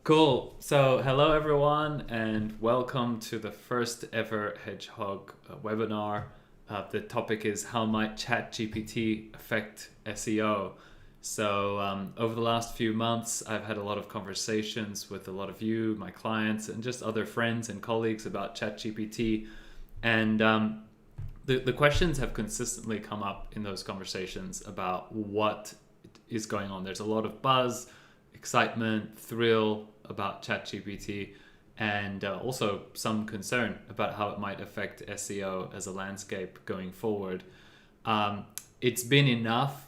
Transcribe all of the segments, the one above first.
Cool. So, hello everyone, and welcome to the first ever Hedgehog webinar. The topic is how might ChatGPT affect SEO? So, over the last few months, I've had a lot of conversations with a lot of you, my clients, and just other friends and colleagues about ChatGPT. And the questions have consistently come up in those conversations about what is going on. There's a lot of buzz, excitement, thrill about ChatGPT, and also some concern about how it might affect SEO as a landscape going forward. It's been enough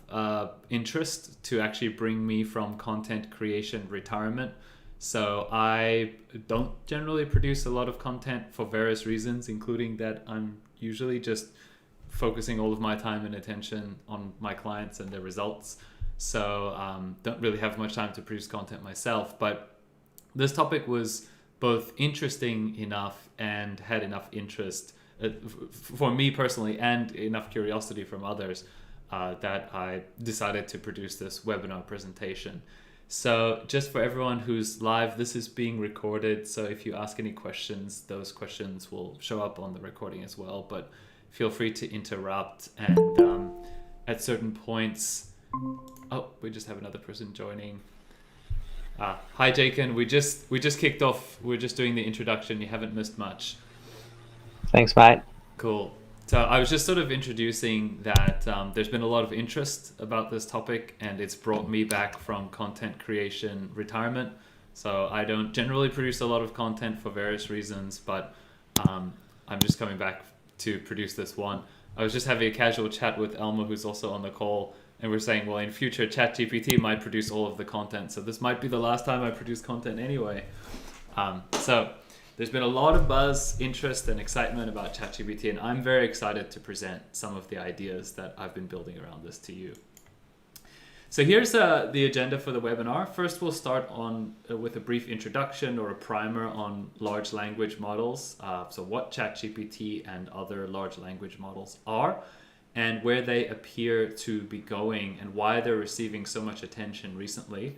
interest to actually bring me from content creation retirement. So I don't generally produce a lot of content for various reasons, including that I'm usually just focusing all of my time and attention on my clients and their results. So don't really have much time to produce content myself, but this topic was both interesting enough and had enough interest for me personally and enough curiosity from others that I decided to produce this webinar presentation. So just for everyone who's live, this is being recorded. So if you ask any questions, those questions will show up on the recording as well, but feel free to interrupt. And at certain points, oh, we just have another person joining. Hi, Jaken. We just kicked off. We're just doing the introduction. You haven't missed much. Thanks, mate. Cool. So I was just sort of introducing that there's been a lot of interest about this topic, and it's brought me back from content creation retirement. So I don't generally produce a lot of content for various reasons, but I'm just coming back to produce this one. I was just having a casual chat with Elma, who's also on the call, and we're saying, well, in future, ChatGPT might produce all of the content. So this might be the last time I produce content anyway. So there's been a lot of buzz, interest, and excitement about ChatGPT, and I'm very excited to present some of the ideas that I've been building around this to you. So here's the agenda for the webinar. First, we'll start with a brief introduction or a primer on large language models. So what ChatGPT and other large language models are, and where they appear to be going and why they're receiving so much attention recently.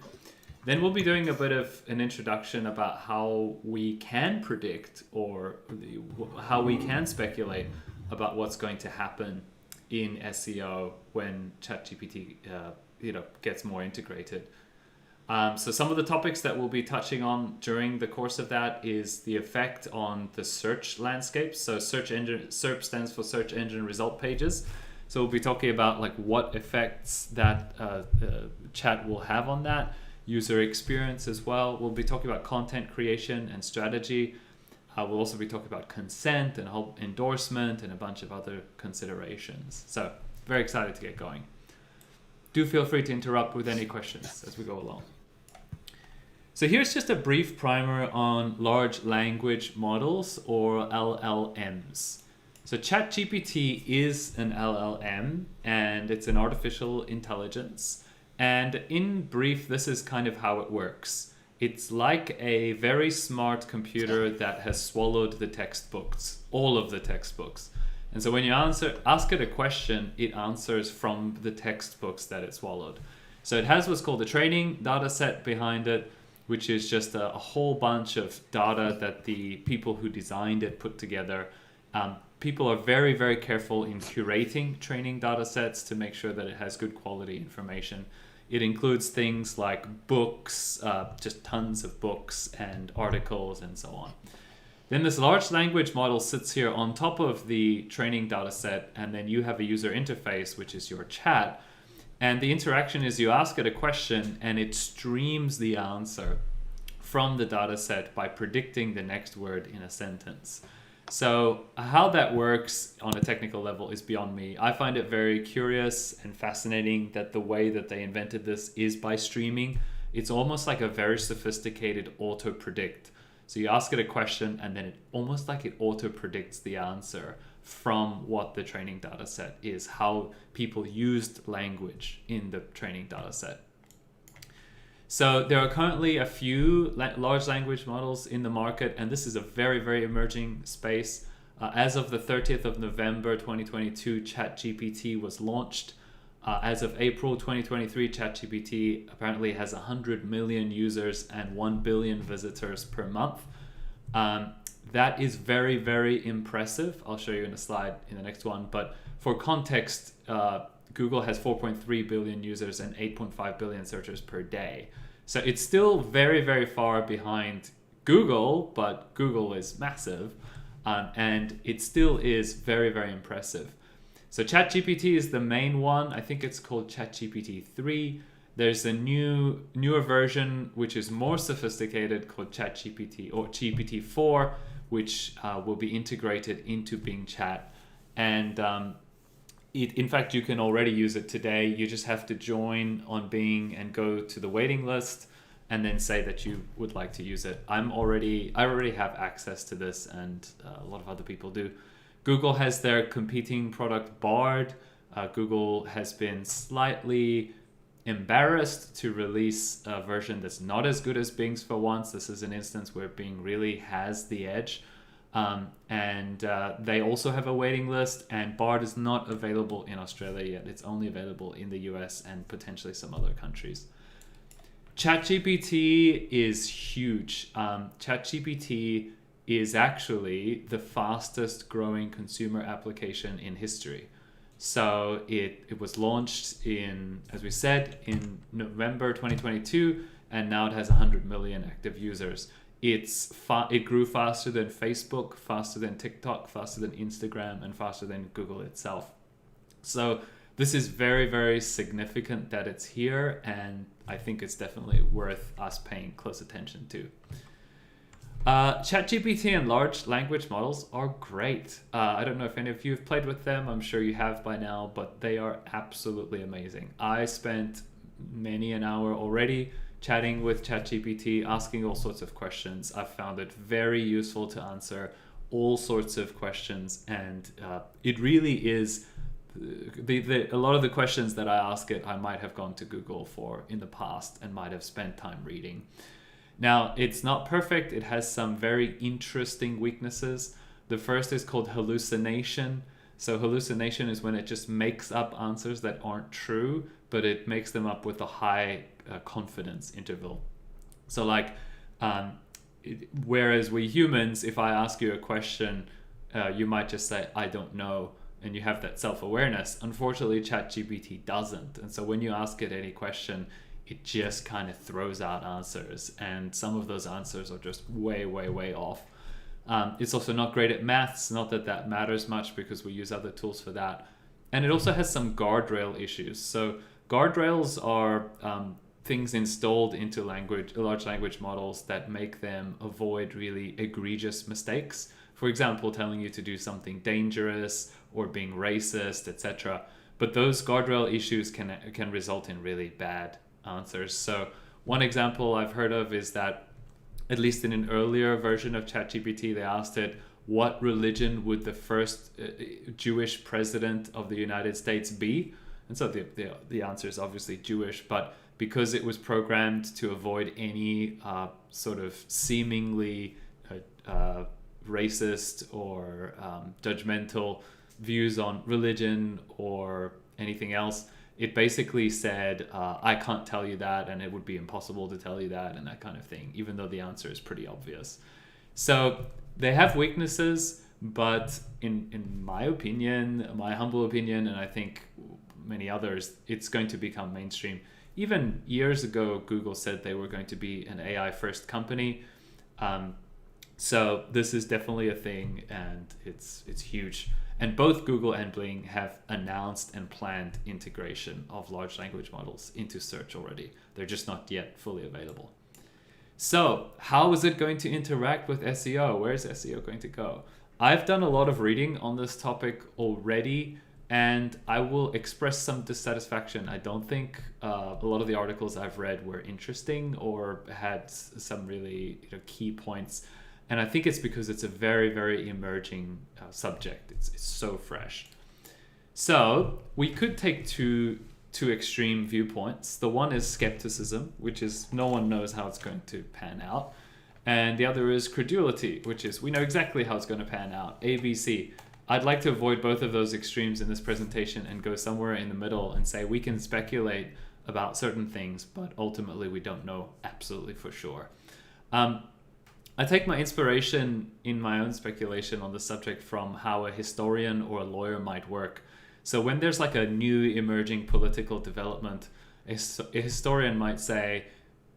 Then we'll be doing a bit of an introduction about how we can predict or how we can speculate about what's going to happen in SEO when ChatGPT gets more integrated. So some of the topics that we'll be touching on during the course of that is the effect on the search landscape. So SERP stands for search engine result pages. So we'll be talking about like what effects that chat will have on that, user experience as well. We'll be talking about content creation and strategy. We'll also be talking about consent and endorsement and a bunch of other considerations. So very excited to get going. Do feel free to interrupt with any questions as we go along. So here's just a brief primer on large language models, or LLMs. So ChatGPT is an LLM, and it's an artificial intelligence. And in brief, this is kind of how it works. It's like a very smart computer that has swallowed the textbooks, all of the textbooks. And so when you ask it a question, it answers from the textbooks that it swallowed. So it has what's called a training data set behind it, which is just a whole bunch of data that the people who designed it put together. People are very, very careful in curating training data sets to make sure that it has good quality information. It includes things like books, just tons of books and articles and so on. Then this large language model sits here on top of the training data set, and then you have a user interface, which is your chat. And the interaction is you ask it a question and it streams the answer from the data set by predicting the next word in a sentence. So how that works on a technical level is beyond me. I find it very curious and fascinating that the way that they invented this is by streaming. It's almost like a very sophisticated auto-predict. So you ask it a question and then it almost like it auto-predicts the answer from what the training data set is, how people used language in the training data set. So there are currently a few large language models in the market, and this is a very, very emerging space. As of the 30th of November 2022, ChatGPT was launched. As of April 2023, ChatGPT apparently has 100 million users and 1 billion visitors per month. That is very, very impressive. I'll show you in a slide in the next one. But for context, Google has 4.3 billion users and 8.5 billion searchers per day. So it's still very, very far behind Google, but Google is massive. And it still is very, very impressive. So ChatGPT is the main one. I think it's called ChatGPT 3. There's a newer version which is more sophisticated called ChatGPT or GPT-4, which will be integrated into Bing Chat. And in fact, you can already use it today. You just have to join on Bing and go to the waiting list and then say that you would like to use it. I already have access to this, and a lot of other people do. Google has their competing product Bard. Google has been slightly embarrassed to release a version that's not as good as Bing's for once. This is an instance where Bing really has the edge. And they also have a waiting list, and Bard is not available in Australia yet. It's only available in the US and potentially some other countries. ChatGPT is huge. ChatGPT is actually the fastest growing consumer application in history. So it was launched as we said, in November 2022, and now it has 100 million active users. It grew faster than Facebook, faster than TikTok, faster than Instagram, and faster than Google itself. So this is very, very significant that it's here, and I think it's definitely worth us paying close attention to. ChatGPT and large language models are great. I don't know if any of you have played with them. I'm sure you have by now, but they are absolutely amazing. I spent many an hour already chatting with ChatGPT, asking all sorts of questions. I've found it very useful to answer all sorts of questions, and it really is a lot of the questions that I ask it, I might have gone to Google for in the past and might have spent time reading. Now, it's not perfect. It has some very interesting weaknesses. The first is called hallucination. So hallucination is when it just makes up answers that aren't true, but it makes them up with a high confidence interval. So whereas we humans, if I ask you a question, you might just say, I don't know, and you have that self-awareness. Unfortunately, ChatGPT doesn't. And so when you ask it any question, it just kind of throws out answers, and some of those answers are just way, way, way off. It's also not great at maths, not that that matters much because we use other tools for that. And it also has some guardrail issues. So guardrails are things installed into large language models that make them avoid really egregious mistakes. For example, telling you to do something dangerous or being racist, etc. But those guardrail issues can result in really bad answers. So one example I've heard of is that, at least in an earlier version of ChatGPT, they asked it, what religion would the first Jewish president of the United States be? And so the answer is obviously Jewish, but because it was programmed to avoid any sort of seemingly racist or judgmental views on religion or anything else, it basically said, I can't tell you that, and it would be impossible to tell you that, and that kind of thing, even though the answer is pretty obvious. So they have weaknesses, but in my opinion, my humble opinion, and I think many others, it's going to become mainstream. Even years ago, Google said they were going to be an AI first company. So this is definitely a thing, and it's huge. And both Google and Bing have announced and planned integration of large language models into search already. They're just not yet fully available. So how is it going to interact with SEO? Where is SEO going to go? I've done a lot of reading on this topic already, and I will express some dissatisfaction. I don't think a lot of the articles I've read were interesting or had some really key points. And I think it's because it's a very, very emerging subject. It's so fresh. So we could take two extreme viewpoints. The one is skepticism, which is no one knows how it's going to pan out. And the other is credulity, which is we know exactly how it's going to pan out. ABC. I'd like to avoid both of those extremes in this presentation and go somewhere in the middle and say we can speculate about certain things, but ultimately we don't know absolutely for sure. I take my inspiration in my own speculation on the subject from how a historian or a lawyer might work. So when there's like a new emerging political development, a historian might say,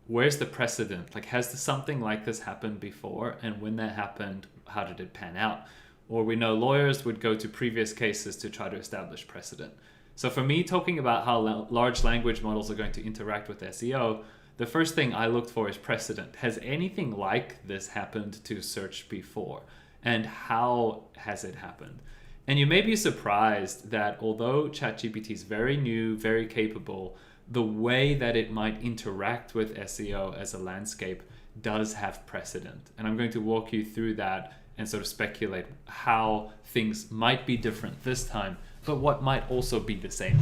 where's the precedent? Like, has something like this happened before? And when that happened, how did it pan out? Or we know lawyers would go to previous cases to try to establish precedent. So for me, talking about how large language models are going to interact with SEO, the first thing I looked for is precedent. Has anything like this happened to search before? And how has it happened? And you may be surprised that although ChatGPT is very new, very capable, the way that it might interact with SEO as a landscape does have precedent. And I'm going to walk you through that and sort of speculate how things might be different this time, but what might also be the same.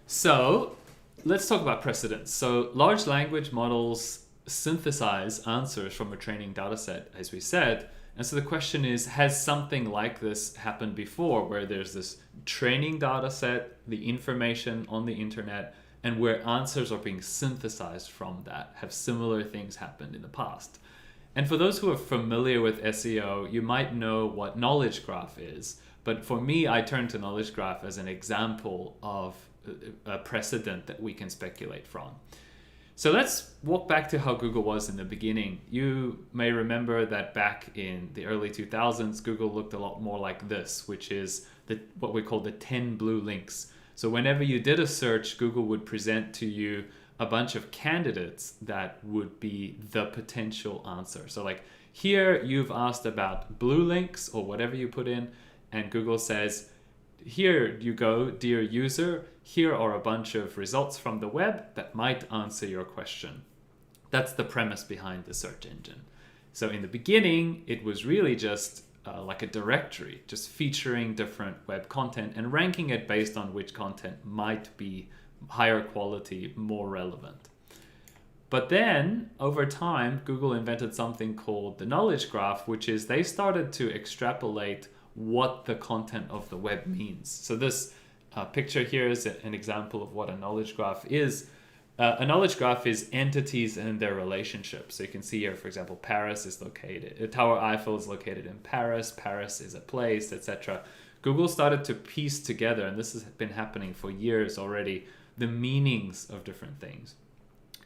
So let's talk about precedents. So large language models synthesize answers from a training data set, as we said. And so the question is, has something like this happened before, where there's this training data set, the information on the internet, and where answers are being synthesized from that? Have similar things happened in the past? And for those who are familiar with SEO, you might know what knowledge graph is. But for me, I turn to knowledge graph as an example of a precedent that we can speculate from. So let's walk back to how Google was in the beginning. You may remember that back in the early 2000s, Google looked a lot more like this, which is what we call the 10 blue links. So whenever you did a search, Google would present to you a bunch of candidates that would be the potential answer. So like here you've asked about blue links or whatever you put in, and Google says, here you go, dear user, here are a bunch of results from the web that might answer your question. That's the premise behind the search engine. So in the beginning, it was really just like a directory, just featuring different web content and ranking it based on which content might be higher quality, more relevant. But then over time, Google invented something called the knowledge graph, which is they started to extrapolate what the content of the web means. So this picture here is an example of what a knowledge graph is. A knowledge graph is entities and their relationships. So you can see here, for example, Paris is located, Tower Eiffel is located in Paris, Paris is a place, etc. Google started to piece together, and this has been happening for years already, the meanings of different things.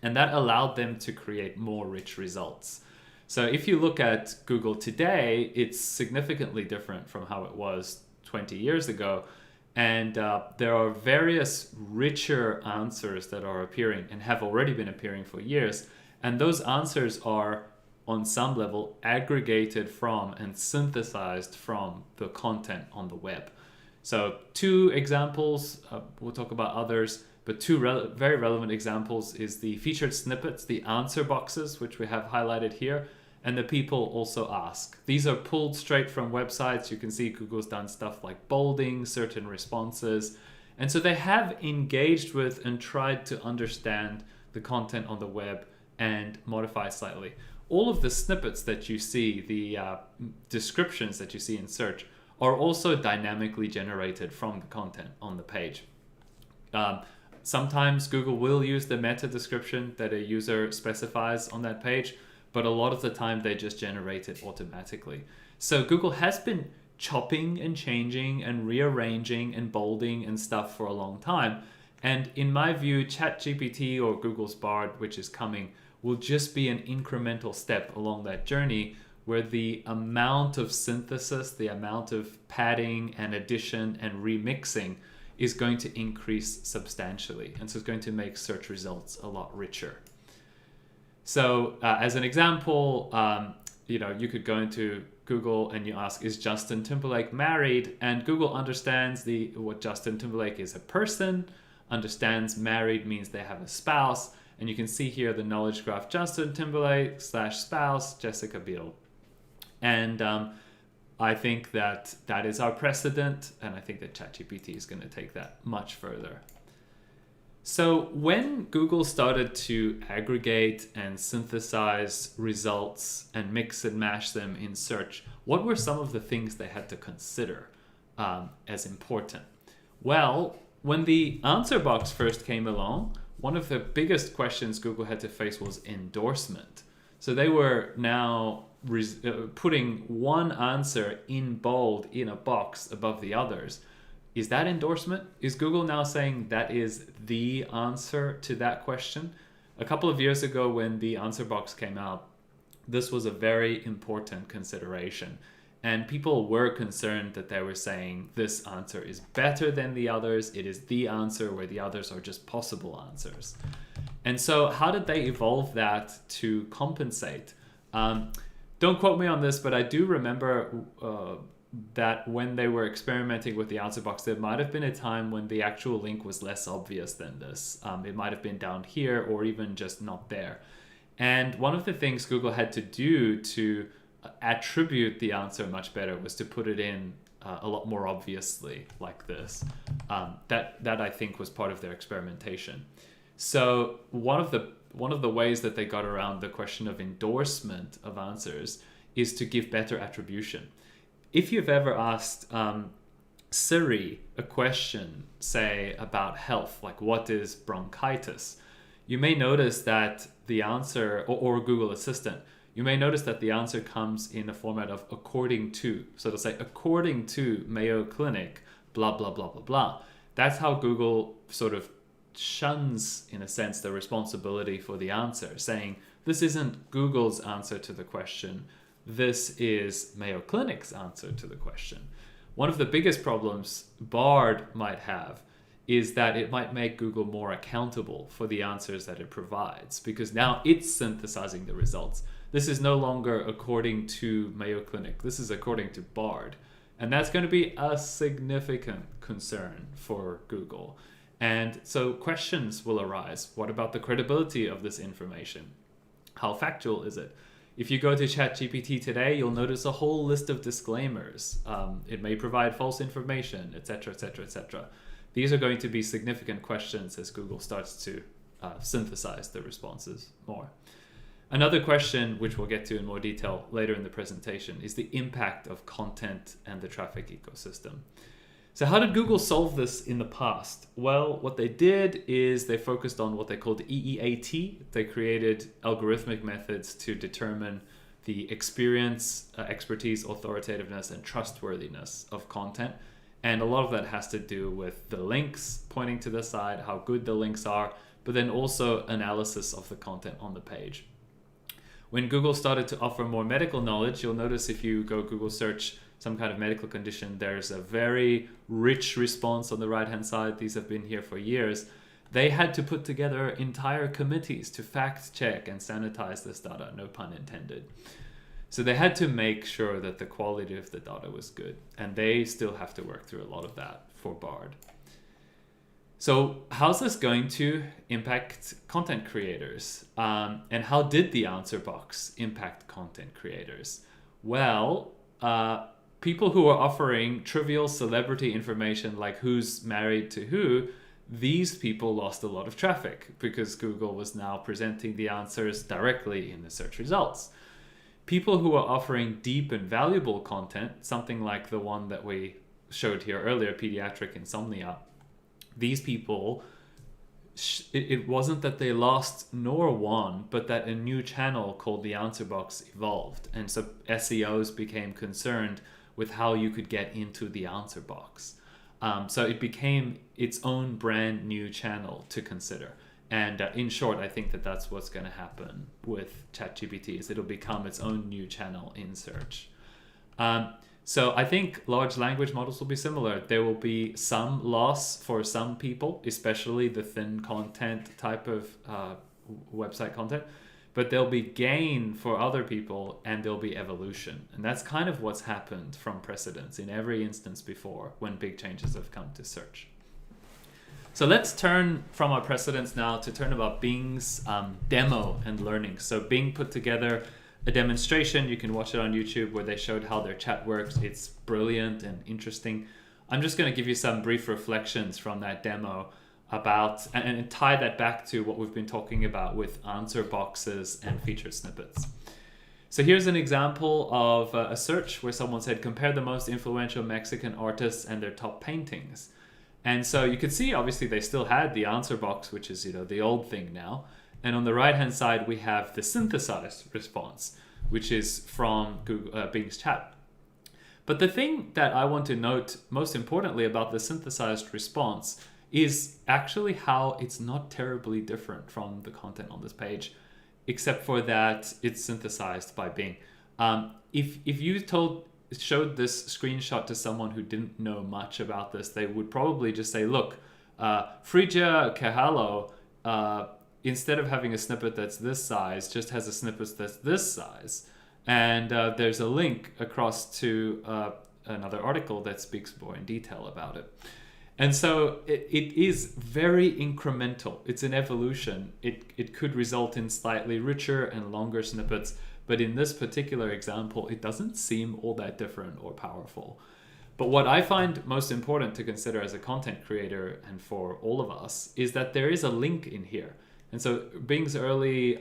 And that allowed them to create more rich results. So if you look at Google today, it's significantly different from how it was 20 years ago. And there are various richer answers that are appearing and have already been appearing for years. And those answers are, on some level, aggregated from and synthesized from the content on the web. So two examples, we'll talk about others, but two very relevant examples is the featured snippets, the answer boxes, which we have highlighted here, and the people also ask. These are pulled straight from websites. You can see Google's done stuff like bolding certain responses. And so they have engaged with and tried to understand the content on the web and modify slightly. All of the snippets that you see, the descriptions that you see in search, are also dynamically generated from the content on the page. Sometimes Google will use the meta description that a user specifies on that page, but a lot of the time they just generate it automatically. So Google has been chopping and changing and rearranging and bolding and stuff for a long time. And in my view, ChatGPT or Google's Bard, which is coming, will just be an incremental step along that journey where the amount of synthesis, the amount of padding and addition and remixing is going to increase substantially. And so it's going to make search results a lot richer. So as an example, you could go into Google and you ask, is Justin Timberlake married? And Google understands what Justin Timberlake is a person, understands married means they have a spouse. And you can see here the knowledge graph, Justin Timberlake / spouse, Jessica Biel. And I think that is our precedent. And I think that ChatGPT is going to take that much further. So when Google started to aggregate and synthesize results and mix and mash them in search, what were some of the things they had to consider as important? Well, when the answer box first came along, one of the biggest questions Google had to face was endorsement. So they were now putting one answer in bold in a box above the others. Is that endorsement? Is Google now saying that is the answer to that question? A couple of years ago when the answer box came out, this was a very important consideration. And people were concerned that they were saying this answer is better than the others. It is the answer where the others are just possible answers. And so how did they evolve that to compensate? Don't quote me on this, but I do remember that when they were experimenting with the answer box, there might have been a time when the actual link was less obvious than this. It might have been down here or even just not there. And one of the things Google had to do to attribute the answer much better was to put it in a lot more obviously like this. That I think was part of their experimentation. So one of the ways that they got around the question of endorsement of answers is to give better attribution. If you've ever asked Siri a question, say about health, like what is bronchitis, you may notice that the answer, or Google Assistant, you may notice that the answer comes in a format of according to. So it'll say, according to Mayo Clinic, blah, blah, blah, blah, blah. That's how Google sort of shuns, in a sense, the responsibility for the answer, saying, this isn't Google's answer to the question. This is Mayo Clinic's answer to the question. One of the biggest problems Bard might have is that it might make Google more accountable for the answers that it provides, because now it's synthesizing the results. This is no longer according to Mayo Clinic. This is according to Bard. And that's going to be a significant concern for Google. And so questions will arise. What about the credibility of this information? How factual is it? If you go to ChatGPT today, you'll notice a whole list of disclaimers. It may provide false information, etc., etc., etc. These are going to be significant questions as Google starts to synthesize the responses more. Another question, which we'll get to in more detail later in the presentation, is the impact of content and the traffic ecosystem. So how did Google solve this in the past? Well, what they did is they focused on what they called EEAT. They created algorithmic methods to determine the experience, expertise, authoritativeness, and trustworthiness of content. And a lot of that has to do with the links pointing to the site, how good the links are, but then also analysis of the content on the page. When Google started to offer more medical knowledge, you'll notice if you go Google search some kind of medical condition, there's a very rich response on the right-hand side. These have been here for years. They had to put together entire committees to fact check and sanitize this data, no pun intended. So they had to make sure that the quality of the data was good, and they still have to work through a lot of that for Bard. So how's this going to impact content creators? And how did the answer box impact content creators? Well, people who are offering trivial celebrity information like who's married to who, these people lost a lot of traffic because Google was now presenting the answers directly in the search results. People who are offering deep and valuable content, something like the one that we showed here earlier, pediatric insomnia, these people, it wasn't that they lost nor won, but that a new channel called the answer box evolved. And so SEOs became concerned with how you could get into the answer box. So it became its own brand new channel to consider. And in short, I think that that's what's going to happen with ChatGPT, is it'll become its own new channel in search. So I think large language models will be similar. There will be some loss for some people, especially the thin content type of website content, but there'll be gain for other people, and there'll be evolution. And that's kind of what's happened from precedence in every instance before when big changes have come to search. So let's turn from our precedents now to turn about Bing's demo and learning. So Bing put together a demonstration. You can watch it on YouTube where they showed how their chat works. It's brilliant and interesting. I'm just going to give you some brief reflections from that demo. about and tie that back to what we've been talking about with answer boxes and featured snippets. So here's an example of a search where someone said, compare the most influential Mexican artists and their top paintings. And so you could see, obviously, they still had the answer box, which is, the old thing now. And on the right-hand side, we have the synthesized response, which is from Bing's chat. But the thing that I want to note most importantly about the synthesized response is actually how it's not terribly different from the content on this page, except for that it's synthesized by Bing. If you showed this screenshot to someone who didn't know much about this, they would probably just say, look, Frigya Kahalo, instead of having a snippet that's this size, just has a snippet that's this size. And there's a link across to another article that speaks more in detail about it. And so it is very incremental. It's an evolution. It could result in slightly richer and longer snippets, but in this particular example, it doesn't seem all that different or powerful. But what I find most important to consider as a content creator and for all of us is that there is a link in here. And so Bing's early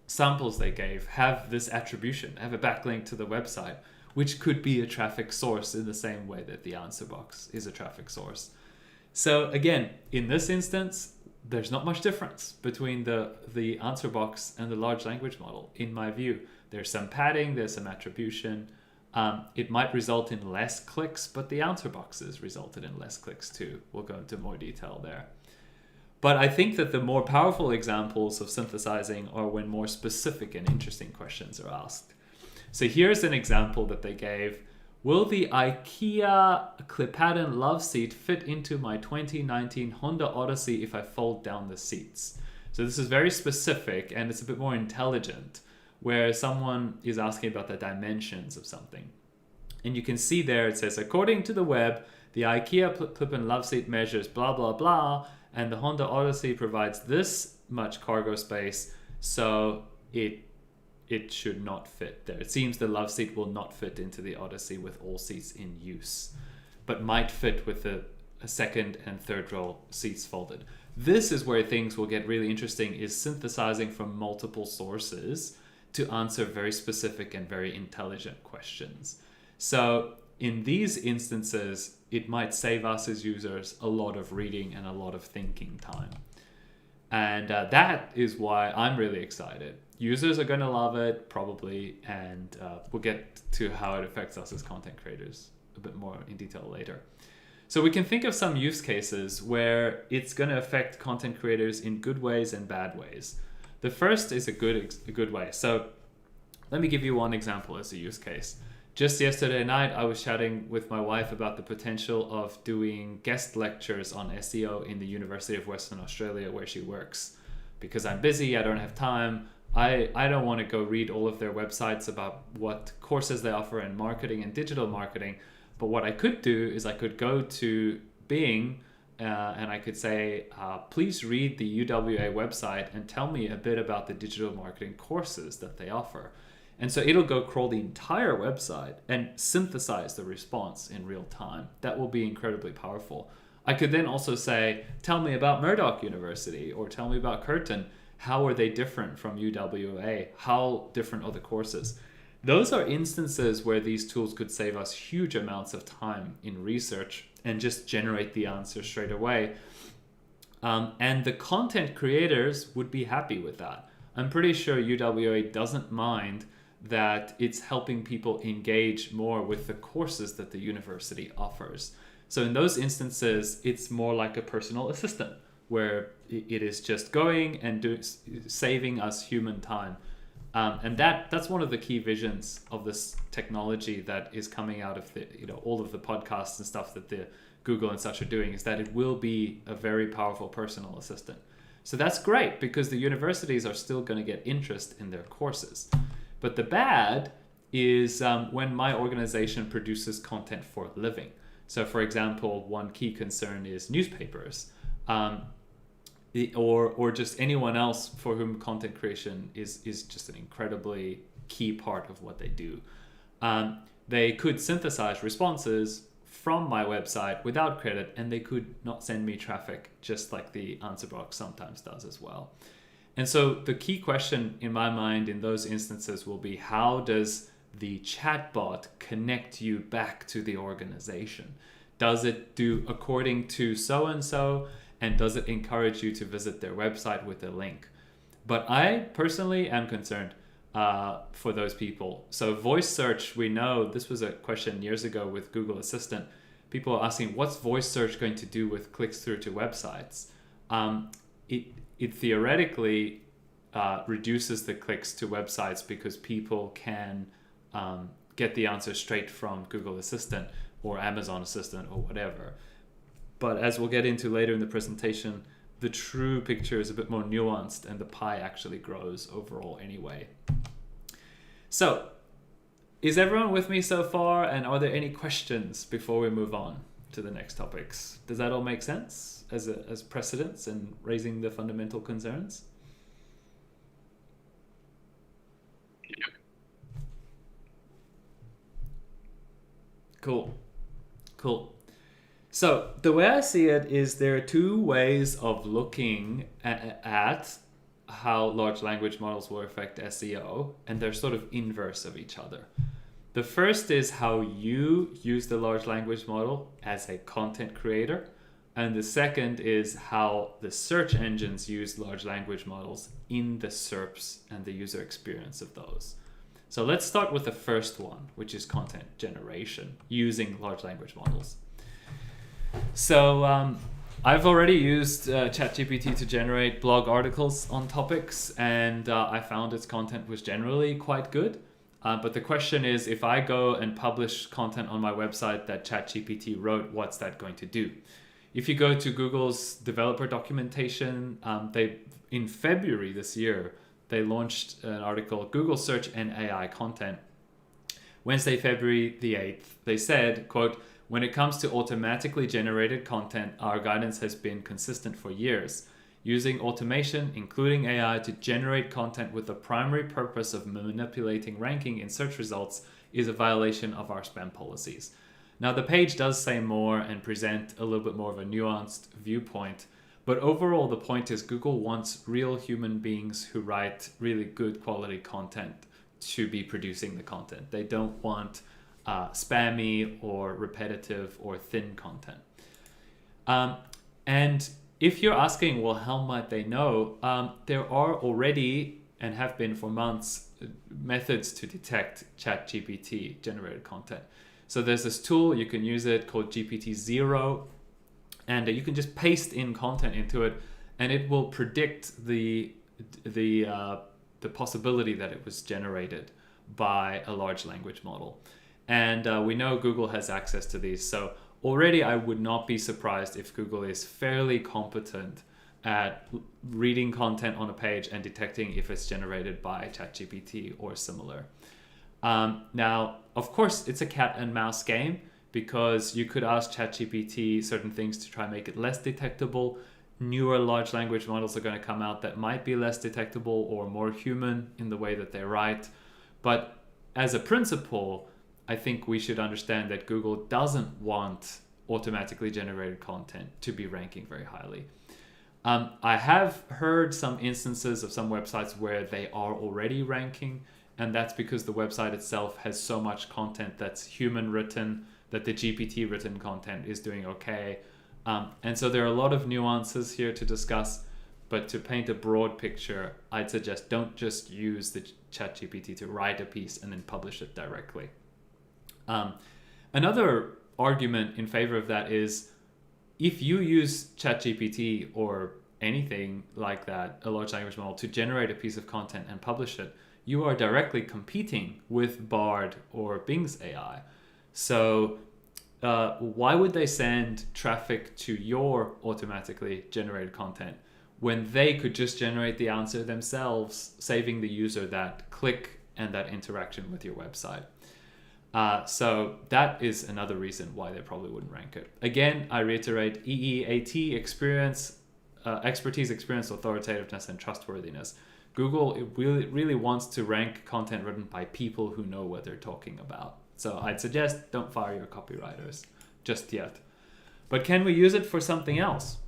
samples they gave have this attribution, have a backlink to the website, which could be a traffic source in the same way that the answer box is a traffic source. So again, in this instance, there's not much difference between the answer box and the large language model, in my view. There's some padding, there's some attribution. It might result in less clicks, but the answer boxes resulted in less clicks too. We'll go into more detail there. But I think that the more powerful examples of synthesizing are when more specific and interesting questions are asked. So here's an example that they gave. Will the IKEA Clipaden love seat fit into my 2019 Honda Odyssey if I fold down the seats? So this is very specific and it's a bit more intelligent, where someone is asking about the dimensions of something. And you can see there it says, according to the web, the IKEA Clipaden love seat measures blah, blah, blah, and the Honda Odyssey provides this much cargo space, so it should not fit there. It seems the love seat will not fit into the Odyssey with all seats in use, but might fit with a second and third row seats folded. This is where things will get really interesting, is synthesizing from multiple sources to answer very specific and very intelligent questions. So in these instances, it might save us as users a lot of reading and a lot of thinking time. And that is why I'm really excited. Users are going to love it, probably, and we'll get to how it affects us as content creators a bit more in detail later. So we can think of some use cases where it's going to affect content creators in good ways and bad ways. The first is a good way. So let me give you one example as a use case. Just yesterday night, I was chatting with my wife about the potential of doing guest lectures on SEO in the University of Western Australia where she works. Because I'm busy, I don't have time. I don't want to go read all of their websites about what courses they offer in marketing and digital marketing. But what I could do is I could go to Bing and I could say, please read the UWA website and tell me a bit about the digital marketing courses that they offer. And so it'll go crawl the entire website and synthesize the response in real time. That will be incredibly powerful. I could then also say, tell me about Murdoch University or tell me about Curtin. How are they different from UWA? How different are the courses? Those are instances where these tools could save us huge amounts of time in research and just generate the answer straight away. And the content creators would be happy with that. I'm pretty sure UWA doesn't mind that it's helping people engage more with the courses that the university offers. So in those instances, it's more like a personal assistant where it is just going and saving us human time. And that's one of the key visions of this technology that is coming out of the, all of the podcasts and stuff that the Google and such are doing, is that it will be a very powerful personal assistant. So that's great because the universities are still going to get interest in their courses. But the bad is when my organization produces content for a living. So for example, one key concern is newspapers or just anyone else for whom content creation is just an incredibly key part of what they do. They could synthesize responses from my website without credit, and they could not send me traffic, just like the answer box sometimes does as well. And so the key question in my mind in those instances will be, how does the chatbot connect you back to the organization? Does it do according to so-and-so, and does it encourage you to visit their website with a link? But I personally am concerned for those people. So voice search, we know this was a question years ago with Google Assistant. People are asking, what's voice search going to do with clicks through to websites? It theoretically reduces the clicks to websites because people can get the answer straight from Google Assistant or Amazon Assistant or whatever. But as we'll get into later in the presentation, the true picture is a bit more nuanced, and the pie actually grows overall anyway. So, is everyone with me so far? And are there any questions before we move on to the next topics? Does that all make sense as precedence and raising the fundamental concerns? Cool. So the way I see it is there are two ways of looking at how large language models will affect SEO, and they're sort of inverse of each other. The first is how you use the large language model as a content creator, and the second is how the search engines use large language models in the SERPs and the user experience of those. So let's start with the first one, which is content generation using large language models. So I've already used ChatGPT to generate blog articles on topics, and I found its content was generally quite good. But the question is, if I go and publish content on my website that ChatGPT wrote, what's that going to do? If you go to Google's developer documentation, in February this year, they launched an article, Google Search and AI Content. Wednesday, February the 8th, they said, quote, "When it comes to automatically generated content, our guidance has been consistent for years. Using automation, including AI, to generate content with the primary purpose of manipulating ranking in search results is a violation of our spam policies." Now, the page does say more and present a little bit more of a nuanced viewpoint, but overall, the point is Google wants real human beings who write really good quality content to be producing the content. They don't want spammy or repetitive or thin content. And if you're asking, well, how might they know? There are already, and have been for months, methods to detect ChatGPT generated content. So there's this tool, you can use it, called GPT-0, and you can just paste in content into it, and it will predict the possibility that it was generated by a large language model. And we know Google has access to these. So already I would not be surprised if Google is fairly competent at reading content on a page and detecting if it's generated by ChatGPT or similar. Now, of course, it's a cat and mouse game, because you could ask ChatGPT certain things to try and make it less detectable. Newer large language models are going to come out that might be less detectable or more human in the way that they write. But as a principle, I think we should understand that Google doesn't want automatically generated content to be ranking very highly. I have heard some instances of some websites where they are already ranking, and that's because the website itself has so much content that's human written that the GPT written content is doing okay. And so there are a lot of nuances here to discuss, but to paint a broad picture, I'd suggest don't just use the ChatGPT to write a piece and then publish it directly. Another argument in favor of that is, if you use ChatGPT or anything like that, a large language model, to generate a piece of content and publish it, you are directly competing with Bard or Bing's AI. So why would they send traffic to your automatically generated content when they could just generate the answer themselves, saving the user that click and that interaction with your website? So that is another reason why they probably wouldn't rank it. Again, I reiterate, EEAT, experience, expertise, experience, authoritativeness, and trustworthiness. Google really wants to rank content written by people who know what they're talking about. So I'd suggest don't fire your copywriters. just yet. But can we use it for something else?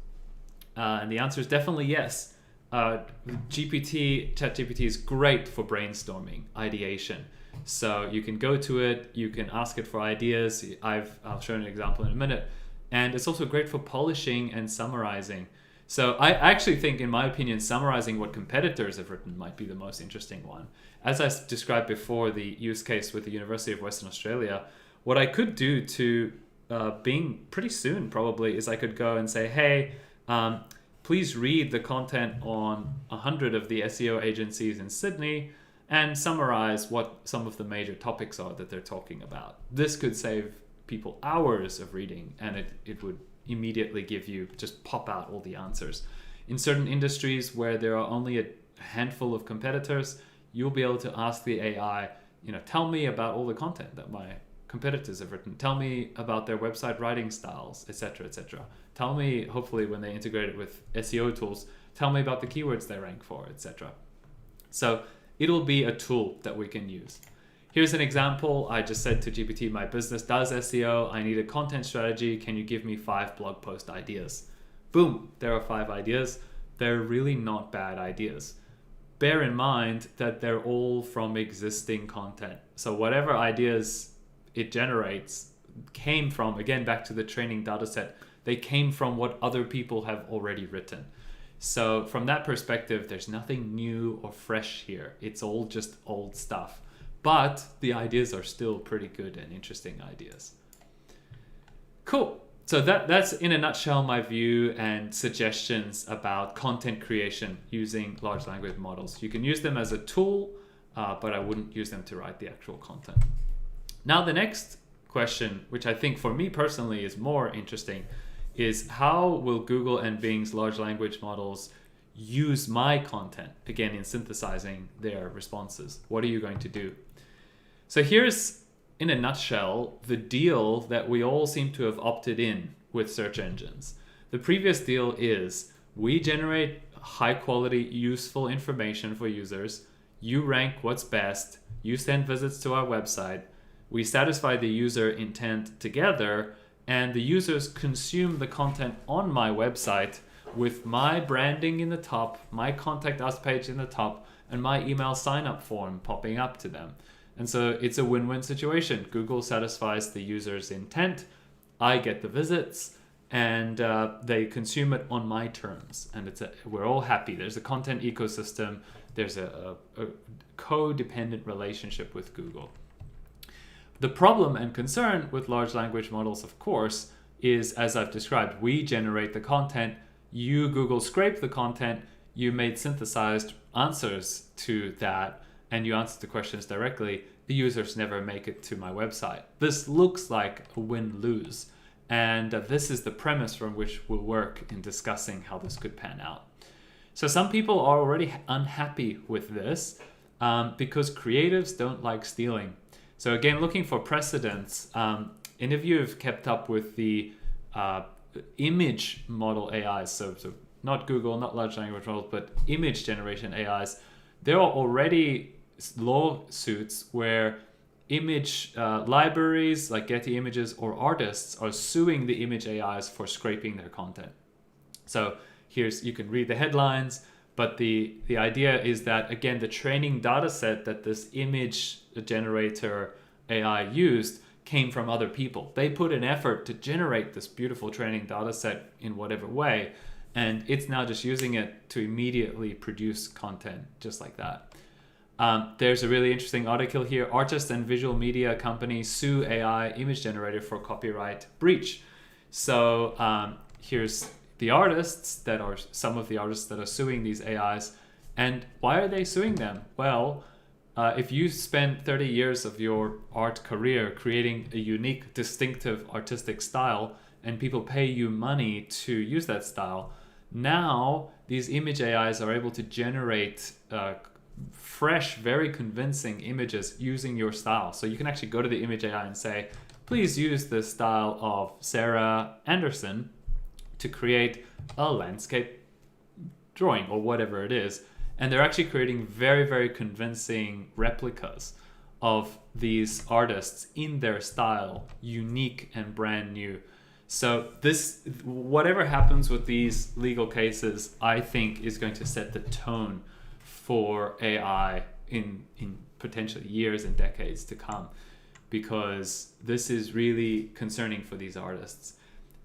And the answer is definitely yes. ChatGPT is great for brainstorming, ideation. So you can go to it, you can ask it for ideas. I'll show you an example in a minute. And it's also great for polishing and summarizing. So I actually think, in my opinion, summarizing what competitors have written might be the most interesting one. As I described before, the use case with the University of Western Australia, what I could do to Bing pretty soon probably is I could go and say, hey, please read the content on 100 of the SEO agencies in Sydney and summarize what some of the major topics are that they're talking about. This could save people hours of reading, and it would immediately just pop out all the answers. In certain industries where there are only a handful of competitors, you'll be able to ask the AI, tell me about all the content that my competitors have written. Tell me about their website writing styles, etc., etc. Tell me, hopefully when they integrate it with SEO tools, tell me about the keywords they rank for, etc. So it'll be a tool that we can use. Here's an example. I just said to GPT, my business does SEO. I need a content strategy. Can you give me 5 blog post ideas? Boom, there are 5 ideas. They're really not bad ideas. Bear in mind that they're all from existing content. So whatever ideas it generates came from, again, back to the training data set, they came from what other people have already written. So from that perspective, there's nothing new or fresh here. It's all just old stuff. But the ideas are still pretty good and interesting ideas. Cool. So that's in a nutshell my view and suggestions about content creation using large language models. You can use them as a tool, but I wouldn't use them to write the actual content. Now the next question, which I think for me personally is more interesting, is how will Google and Bing's large language models use my content, again, in synthesizing their responses? What are you going to do? So here's, in a nutshell, the deal that we all seem to have opted in with search engines. The previous deal is we generate high quality, useful information for users. You rank what's best. You send visits to our website. We satisfy the user intent together, and the users consume the content on my website with my branding in the top, my contact us page in the top, and my email sign-up form popping up to them. And so it's a win-win situation. Google satisfies the user's intent, I get the visits, and they consume it on my terms. And we're all happy. There's a content ecosystem. There's a codependent relationship with Google. The problem and concern with large language models, of course, is, as I've described, we generate the content, you, Google, scrape the content, you made synthesized answers to that, and you answer the questions directly. The users never make it to my website. This looks like a win-lose, and this is the premise from which we'll work in discussing how this could pan out. So some people are already unhappy with this because creatives don't like stealing. So again, looking for precedence, any of you have kept up with the image model AIs, so not Google, not large language models, but image generation AIs, there are already lawsuits where image libraries like Getty Images or artists are suing the image AIs for scraping their content. So you can read the headlines, but the idea is that, again, the training data set that this image generator AI used came from other people. They put an effort to generate this beautiful training data set in whatever way, and it's now just using it to immediately produce content just like that. There's a really interesting article here. Artists and visual media companies sue AI image generator for copyright breach. So here's the artists some of the artists that are suing these AIs. And why are they suing them? Well, if you spend 30 years of your art career creating a unique, distinctive artistic style, and people pay you money to use that style, now these image AIs are able to generate fresh, very convincing images using your style. So you can actually go to the image AI and say, please use the style of Sarah Anderson to create a landscape drawing or whatever it is. And they're actually creating very, very convincing replicas of these artists in their style, unique and brand new. So this, whatever happens with these legal cases, I think is going to set the tone for AI in potentially years and decades to come, because this is really concerning for these artists.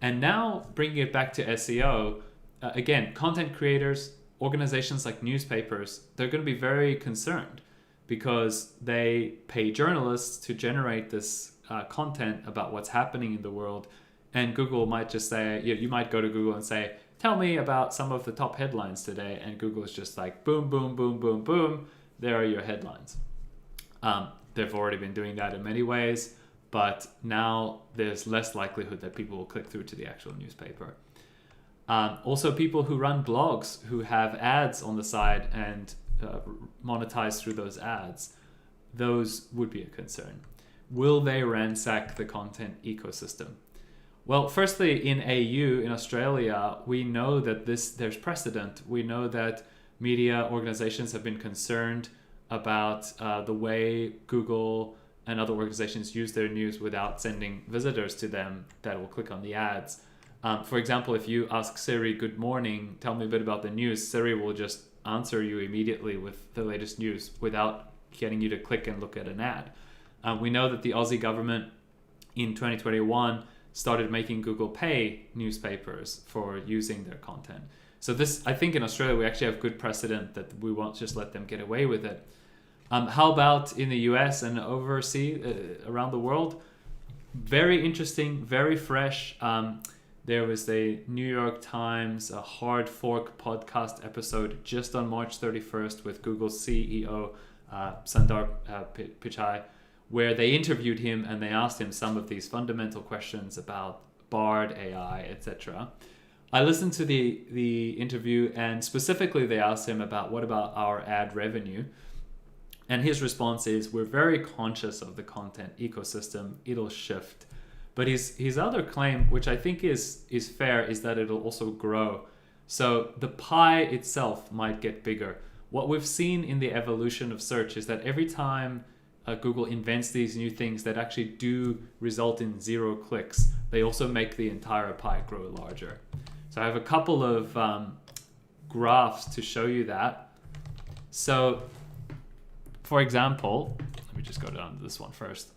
And now bringing it back to SEO, again, content creators, organizations like newspapers, they're going to be very concerned because they pay journalists to generate this content about what's happening in the world. And Google might just say, you might go to Google and say, tell me about some of the top headlines today. And Google is just like, boom, boom, boom, boom, boom. There are your headlines. They've already been doing that in many ways, but now there's less likelihood that people will click through to the actual newspaper. Also, people who run blogs who have ads on the side and monetize through those ads, those would be a concern. Will they ransack the content ecosystem? Well, firstly, in AU, in Australia, we know that there's precedent. We know that media organizations have been concerned about the way Google and other organizations use their news without sending visitors to them that will click on the ads. For example, if you ask Siri, good morning, tell me a bit about the news, Siri will just answer you immediately with the latest news without getting you to click and look at an ad. We know that the Aussie government in 2021 started making Google pay newspapers for using their content. So this, I think in Australia, we actually have good precedent that we won't just let them get away with it. How about in the US and overseas, around the world? Very interesting, very fresh. There was a New York Times a Hard Fork podcast episode just on March 31st with Google's CEO, Sundar Pichai, where they interviewed him and they asked him some of these fundamental questions about Bard, AI, etc. I listened to the interview, and specifically they asked him about what about our ad revenue? And his response is, we're very conscious of the content ecosystem, it'll shift. But his other claim, which I think is fair, is that it'll also grow. So the pie itself might get bigger. What we've seen in the evolution of search is that every time Google invents these new things that actually do result in 0 clicks, they also make the entire pie grow larger. So I have a couple of graphs to show you that. So, for example, let me just go down to this one first.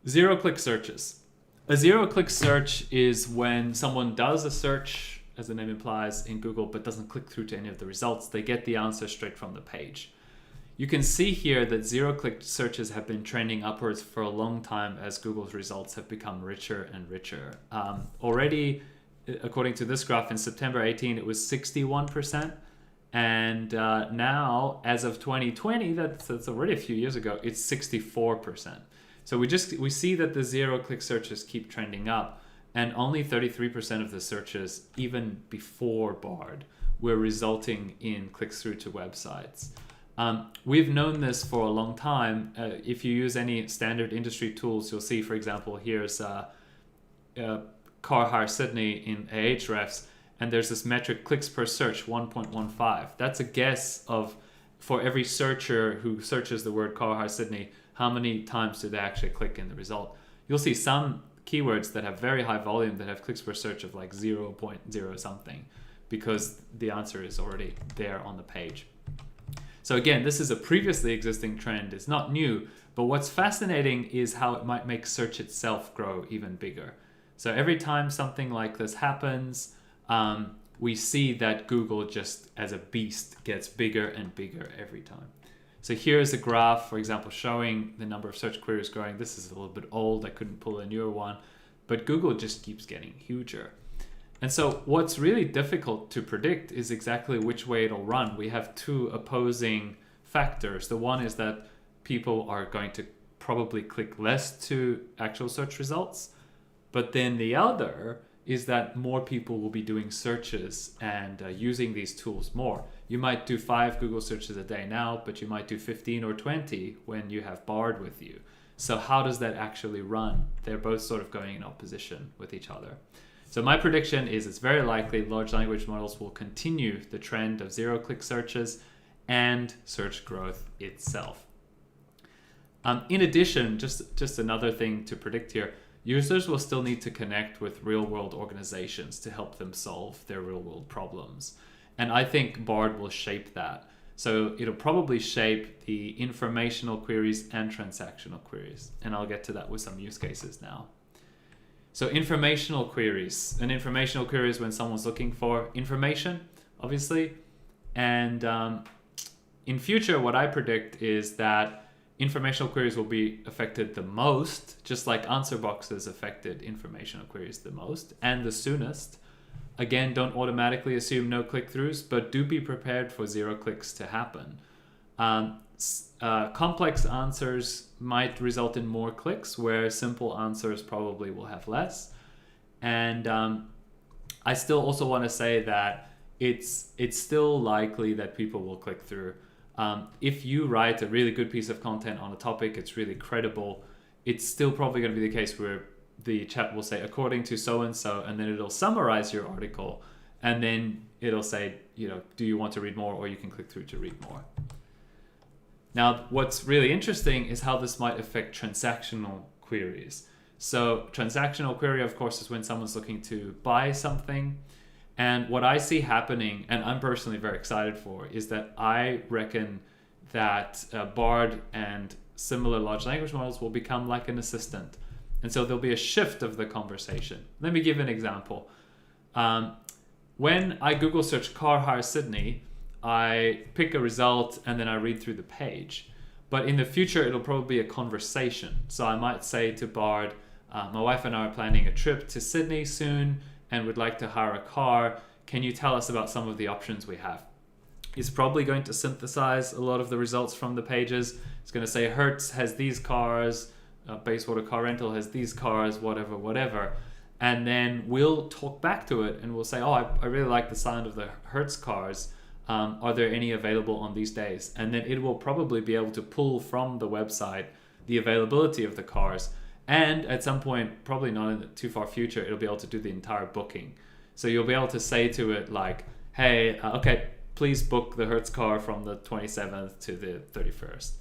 0-click searches. A 0-click search is when someone does a search, as the name implies, in Google, but doesn't click through to any of the results. They get the answer straight from the page. You can see here that 0-click searches have been trending upwards for a long time as Google's results have become richer and richer. Already, according to this graph, in September 18, it was 61%. And now, as of 2020, that's already a few years ago, it's 64%. So we see that the 0-click searches keep trending up, and only 33% of the searches, even before Bard, were resulting in clicks through to websites. We've known this for a long time. If you use any standard industry tools, you'll see, for example, here's Car Hire Sydney in Ahrefs, and there's this metric, clicks per search, 1.15. That's a guess of, for every searcher who searches the word Car Hire Sydney, how many times do they actually click in the result. You'll see some keywords that have very high volume that have clicks per search of like 0.0 something, because the answer is already there on the page. So again, this is a previously existing trend. It's not new, but what's fascinating is how it might make search itself grow even bigger. So every time something like this happens, we see that Google just as a beast gets bigger and bigger every time. So here's a graph, for example, showing the number of search queries growing. This is a little bit old. I couldn't pull a newer one, but Google just keeps getting huger. And so what's really difficult to predict is exactly which way it'll run. We have two opposing factors. The one is that people are going to probably click less to actual search results. But then the other is that more people will be doing searches and using these tools more. You might do 5 Google searches a day now, but you might do 15 or 20 when you have Bard with you. So how does that actually run? They're both sort of going in opposition with each other. So my prediction is it's very likely large language models will continue the trend of 0-click searches and search growth itself. In addition, just another thing to predict here, users will still need to connect with real-world organizations to help them solve their real-world problems. And I think Bard will shape that. So it'll probably shape the informational queries and transactional queries. And I'll get to that with some use cases now. So informational queries. An informational query is when someone's looking for information, obviously. And in future, what I predict is that informational queries will be affected the most, just like answer boxes affected informational queries the most and the soonest. Again, don't automatically assume no click-throughs, but do be prepared for 0 clicks to happen. Complex answers might result in more clicks, where simple answers probably will have less. And I still also want to say that it's still likely that people will click through. If you write a really good piece of content on a topic, it's really credible, it's still probably going to be the case where the chat will say, according to so-and-so, and then it'll summarize your article, and then it'll say, do you want to read more, or you can click through to read more. Now, what's really interesting is how this might affect transactional queries. So transactional query, of course, is when someone's looking to buy something. And what I see happening, and I'm personally very excited for, is that I reckon that Bard and similar large language models will become like an assistant. And so there'll be a shift of the conversation. Let me give an example. When I Google search car hire Sydney, I pick a result and then I read through the page. But in the future, it'll probably be a conversation. So I might say to Bard, my wife and I are planning a trip to Sydney soon and would like to hire a car. Can you tell us about some of the options we have? It's probably going to synthesize a lot of the results from the pages. It's going to say Hertz has these cars, Bayswater Car Rental has these cars, whatever. And then we'll talk back to it and we'll say, I really like the sound of the Hertz cars. Are there any available on these days? And then it will probably be able to pull from the website the availability of the cars. And at some point, probably not in the too far future, it'll be able to do the entire booking. So you'll be able to say to it like, hey, okay, please book the Hertz car from the 27th to the 31st.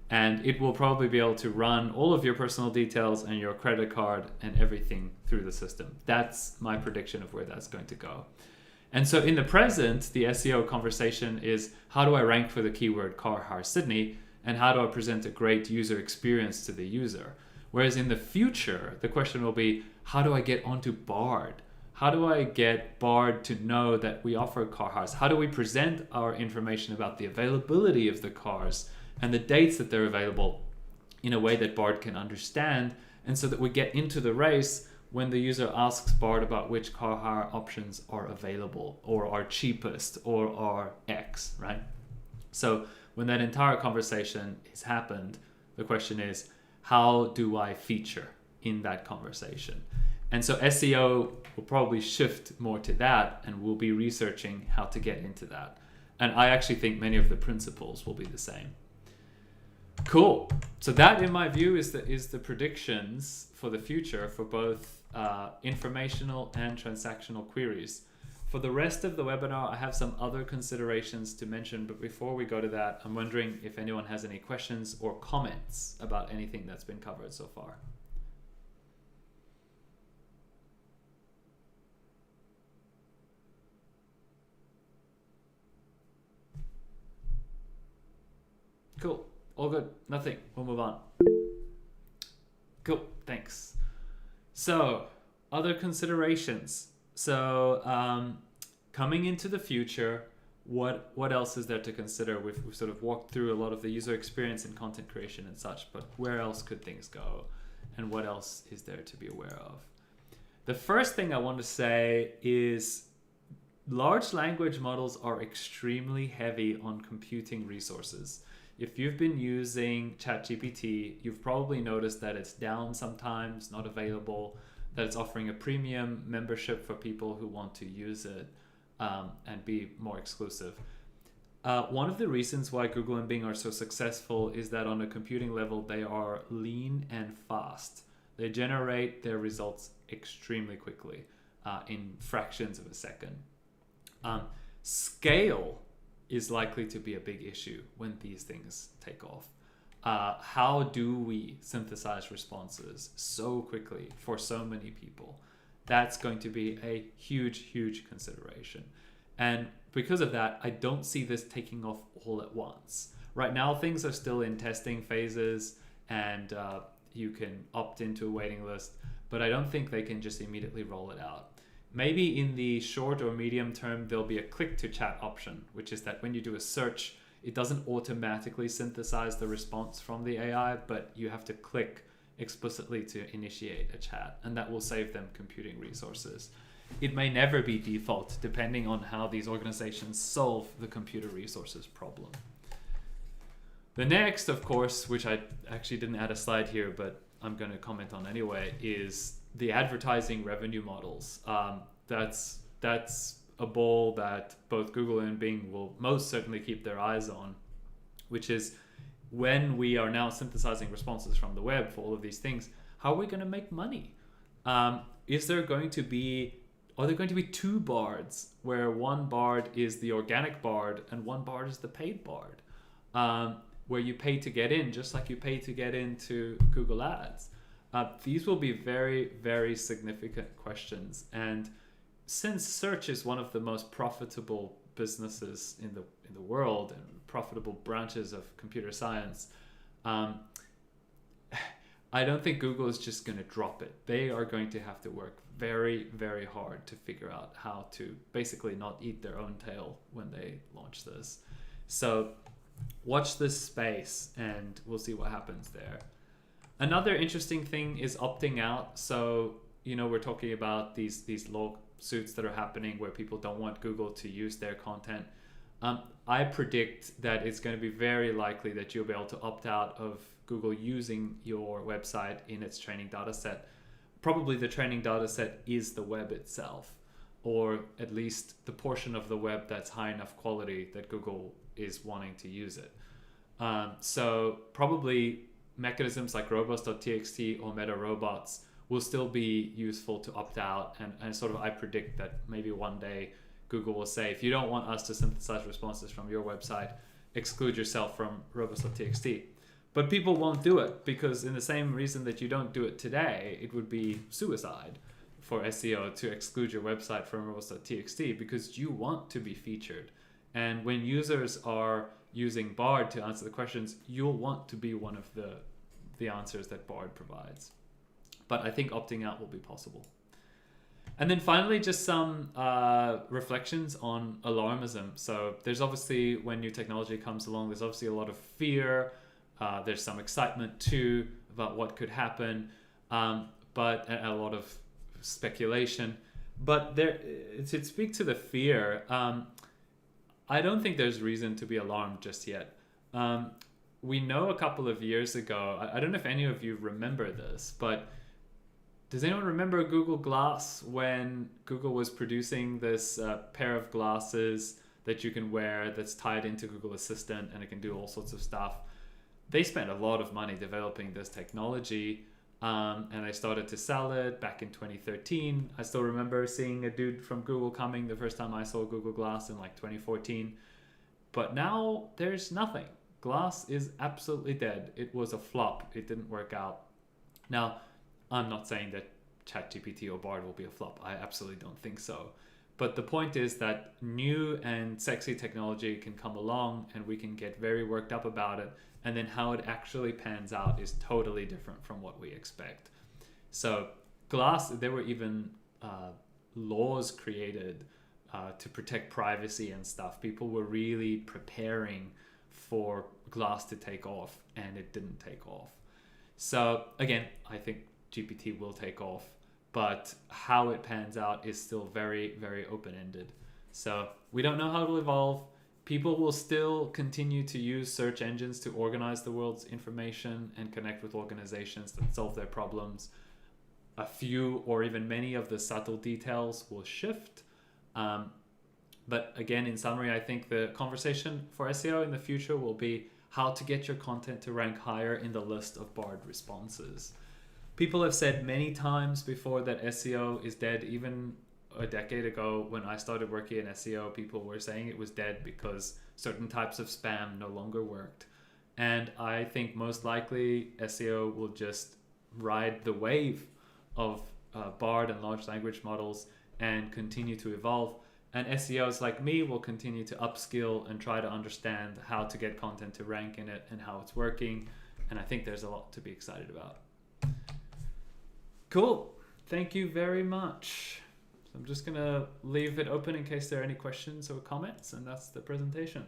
And it will probably be able to run all of your personal details and your credit card and everything through the system. That's my prediction of where that's going to go. And so in the present, the SEO conversation is, how do I rank for the keyword car hire Sydney? And how do I present a great user experience to the user? Whereas in the future, the question will be, how do I get onto Bard? How do I get Bard to know that we offer car hires? How do we present our information about the availability of the cars and the dates that they're available in a way that Bard can understand, and so that we get into the race when the user asks Bard about which car hire options are available or are cheapest or are X, right? So when that entire conversation has happened, the question is, how do I feature in that conversation? And so SEO will probably shift more to that, and we'll be researching how to get into that. And I actually think many of the principles will be the same. Cool. So that, in my view, is the predictions for the future for both informational and transactional queries. For the rest of the webinar, I have some other considerations to mention, but before we go to that, I'm wondering if anyone has any questions or comments about anything that's been covered so far. Cool. All good. Nothing. We'll move on. Cool. Thanks. So, other considerations. So, coming into the future, what else is there to consider? We've sort of walked through a lot of the user experience and content creation and such, but where else could things go? And what else is there to be aware of? The first thing I want to say is large language models are extremely heavy on computing resources. If you've been using ChatGPT, you've probably noticed that it's down sometimes, not available, that it's offering a premium membership for people who want to use it and be more exclusive. One of the reasons why Google and Bing are so successful is that on a computing level, they are lean and fast. They generate their results extremely quickly in fractions of a second. Scale is likely to be a big issue when these things take off. how do we synthesize responses so quickly for so many people? That's going to be a huge consideration. And because of that, I don't see this taking off all at once. Right now, things are still in testing phases, and you can opt into a waiting list, but I don't think they can just immediately roll it out. Maybe in the short or medium term, there'll be a click to chat option, which is that when you do a search, it doesn't automatically synthesize the response from the AI, but you have to click explicitly to initiate a chat, and that will save them computing resources. It may never be default, depending on how these organizations solve the computer resources problem. The next, of course, which I actually didn't add a slide here, but I'm going to comment on anyway, is the advertising revenue models. That's a ball that both Google and Bing will most certainly keep their eyes on, which is when we are now synthesizing responses from the web for all of these things, how are we going to make money? Are there going to be two bards where one bard is the organic bard and one bard is the paid bard, where you pay to get in, just like you pay to get into Google Ads? These will be very significant questions. And since search is one of the most profitable businesses in the world and profitable branches of computer science, I don't think Google is just going to drop it. They are going to have to work very hard to figure out how to basically not eat their own tail when they launch this. So watch this space and we'll see what happens there. Another interesting thing is opting out. So, we're talking about these lawsuits that are happening where people don't want Google to use their content. I predict that it's going to be very likely that you'll be able to opt out of Google using your website in its training data set. Probably the training data set is the web itself, or at least the portion of the web that's high enough quality that Google is wanting to use it. So probably mechanisms like robots.txt or meta robots will still be useful to opt out. And sort of I predict that maybe one day Google will say, if you don't want us to synthesize responses from your website, exclude yourself from robots.txt. But people won't do it because in the same reason that you don't do it today, it would be suicide for SEO to exclude your website from robots.txt because you want to be featured. And when users are using Bard to answer the questions, you'll want to be one of the answers that Bard provides. But I think opting out will be possible. And then finally, just some reflections on alarmism. So there's obviously, when new technology comes along, there's obviously a lot of fear. There's some excitement too about what could happen, but a lot of speculation. But to speak to the fear, I don't think there's reason to be alarmed just yet. We know a couple of years ago, I don't know if any of you remember this, but does anyone remember Google Glass, when Google was producing this pair of glasses that you can wear that's tied into Google Assistant and it can do all sorts of stuff? They spent a lot of money developing this technology, and they started to sell it back in 2013. I still remember seeing a dude from Google coming the first time I saw Google Glass in like 2014. But now there's nothing. Glass is absolutely dead. It was a flop. It didn't work out. Now, I'm not saying that ChatGPT or Bard will be a flop. I absolutely don't think so. But the point is that new and sexy technology can come along and we can get very worked up about it. And then how it actually pans out is totally different from what we expect. So Glass, there were even laws created to protect privacy and stuff. People were really preparing for Glass to take off, and it didn't take off. So again, I think GPT will take off, but how it pans out is still very open-ended. So we don't know how it'll evolve. People will still continue to use search engines to organize the world's information and connect with organizations that solve their problems. A few or even many of the subtle details will shift. But again, in summary, I think the conversation for SEO in the future will be how to get your content to rank higher in the list of Bard responses. People have said many times before that SEO is dead. Even a decade ago when I started working in SEO, people were saying it was dead because certain types of spam no longer worked. And I think most likely SEO will just ride the wave of BARD and large language models and continue to evolve. And SEOs like me will continue to upskill and try to understand how to get content to rank in it and how it's working. And I think there's a lot to be excited about. Cool. Thank you very much. So I'm just going to leave it open in case there are any questions or comments, and that's the presentation.